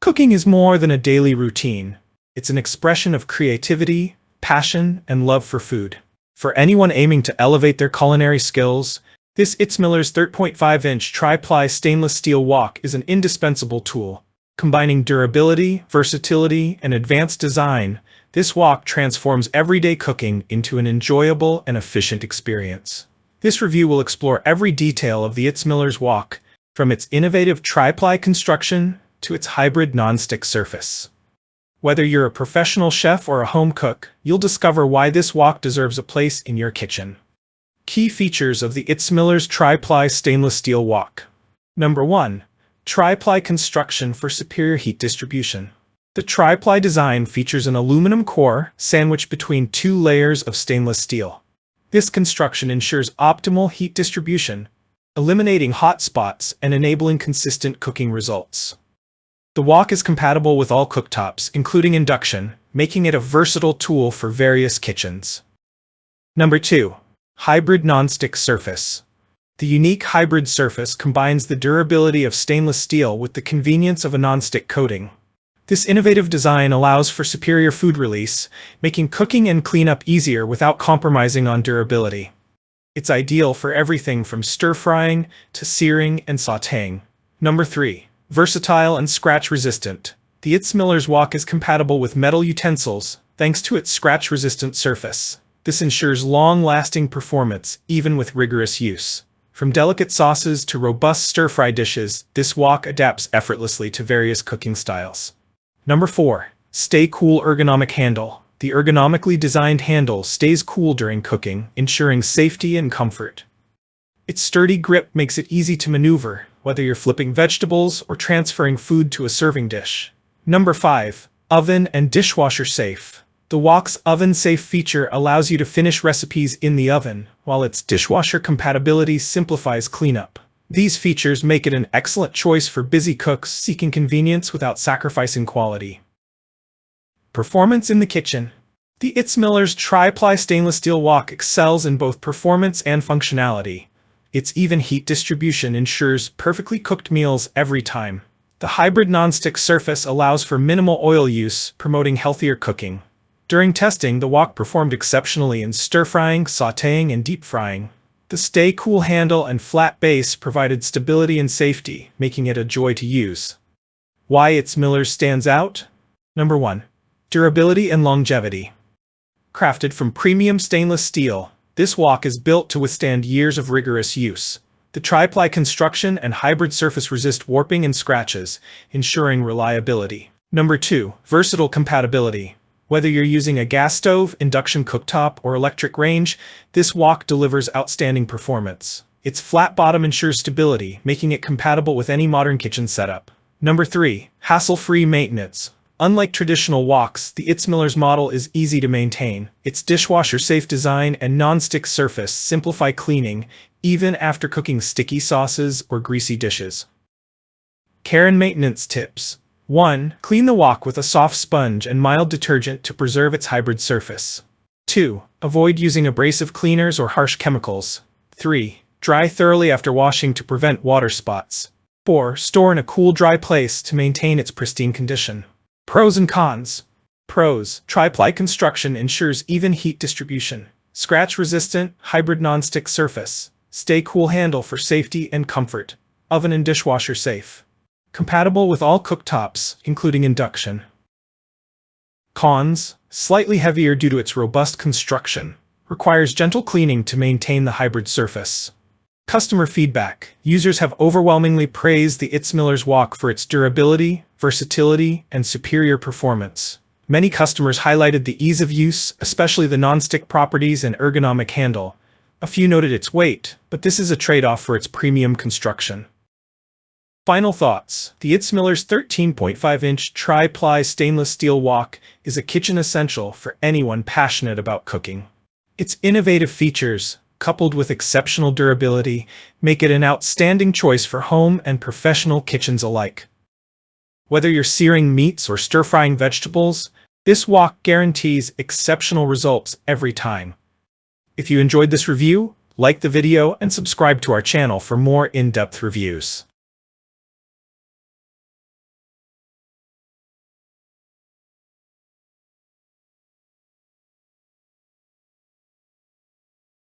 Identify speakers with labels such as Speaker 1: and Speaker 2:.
Speaker 1: Cooking is more than a daily routine. It's an expression of creativity, passion, and love for food. For anyone aiming to elevate their culinary skills, this Itsmillers 3.5-inch Tri-Ply Stainless Steel Wok is an indispensable tool. Combining durability, versatility, and advanced design, this wok transforms everyday cooking into an enjoyable and efficient experience. This review will explore every detail of the Itsmillers wok, from its innovative tri-ply construction to its hybrid non-stick surface. Whether you're a professional chef or a home cook, you'll discover why this wok deserves a place in your kitchen. Key features of the Itsmillers Tri-Ply Stainless Steel Wok. Number 1. Tri-ply construction for superior heat distribution. The tri-ply design features an aluminum core sandwiched between two layers of stainless steel. This construction ensures optimal heat distribution, eliminating hot spots and enabling consistent cooking results. The wok is compatible with all cooktops, including induction, making it a versatile tool for various kitchens. Number 2. Hybrid non-stick surface. The unique hybrid surface combines the durability of stainless steel with the convenience of a non-stick coating. This innovative design allows for superior food release, making cooking and cleanup easier without compromising on durability. It's ideal for everything from stir-frying to searing and sautéing. Number 3. Versatile and scratch-resistant. The Itsmillers wok is compatible with metal utensils, thanks to its scratch-resistant surface. This ensures long-lasting performance, even with rigorous use. From delicate sauces to robust stir-fry dishes, this wok adapts effortlessly to various cooking styles. Number 4. Stay cool ergonomic handle. The ergonomically designed handle stays cool during cooking, ensuring safety and comfort. Its sturdy grip makes it easy to maneuver, whether you're flipping vegetables or transferring food to a serving dish. Number 5. Oven and dishwasher safe. The wok's oven-safe feature allows you to finish recipes in the oven, while its dishwasher compatibility simplifies cleanup. These features make it an excellent choice for busy cooks seeking convenience without sacrificing quality. Performance in the kitchen. The Itsmillers Tri-Ply Stainless Steel Wok excels in both performance and functionality. Its even heat distribution ensures perfectly cooked meals every time. The hybrid non-stick surface allows for minimal oil use, promoting healthier cooking. During testing, the wok performed exceptionally in stir-frying, sautéing, and deep-frying. The stay-cool handle and flat base provided stability and safety, making it a joy to use. Why Itsmillers stands out? Number 1. Durability and longevity. Crafted from premium stainless steel, this wok is built to withstand years of rigorous use. The tri-ply construction and hybrid surface resist warping and scratches, ensuring reliability. Number 2. Versatile compatibility. Whether you're using a gas stove, induction cooktop, or electric range, this wok delivers outstanding performance. Its flat bottom ensures stability, making it compatible with any modern kitchen setup. Number 3. Hassle-free maintenance. Unlike traditional woks, the Itsmillers model is easy to maintain. Its dishwasher-safe design and non-stick surface simplify cleaning, even after cooking sticky sauces or greasy dishes. Care and maintenance tips. 1. Clean the wok with a soft sponge and mild detergent to preserve its hybrid surface. 2. Avoid using abrasive cleaners or harsh chemicals. 3. Dry thoroughly after washing to prevent water spots. 4. Store in a cool, dry place to maintain its pristine condition. Pros and cons. Pros. Tri-ply construction ensures even heat distribution. Scratch-resistant, hybrid non-stick surface. Stay cool handle for safety and comfort. Oven and dishwasher safe. Compatible with all cooktops, including induction. Cons. Slightly heavier due to its robust construction. Requires gentle cleaning to maintain the hybrid surface. Customer feedback. Users have overwhelmingly praised the Itsmillers wok for its durability, versatility, and superior performance. Many customers highlighted the ease of use, especially the non-stick properties and ergonomic handle. A few noted its weight, but this is a trade-off for its premium construction. Final thoughts. The Itsmillers 13.5-inch Tri-Ply Stainless Steel Wok is a kitchen essential for anyone passionate about cooking. Its innovative features, coupled with exceptional durability, make it an outstanding choice for home and professional kitchens alike. Whether you're searing meats or stir-frying vegetables, this wok guarantees exceptional results every time. If you enjoyed this review, like the video and subscribe to our channel for more in-depth reviews.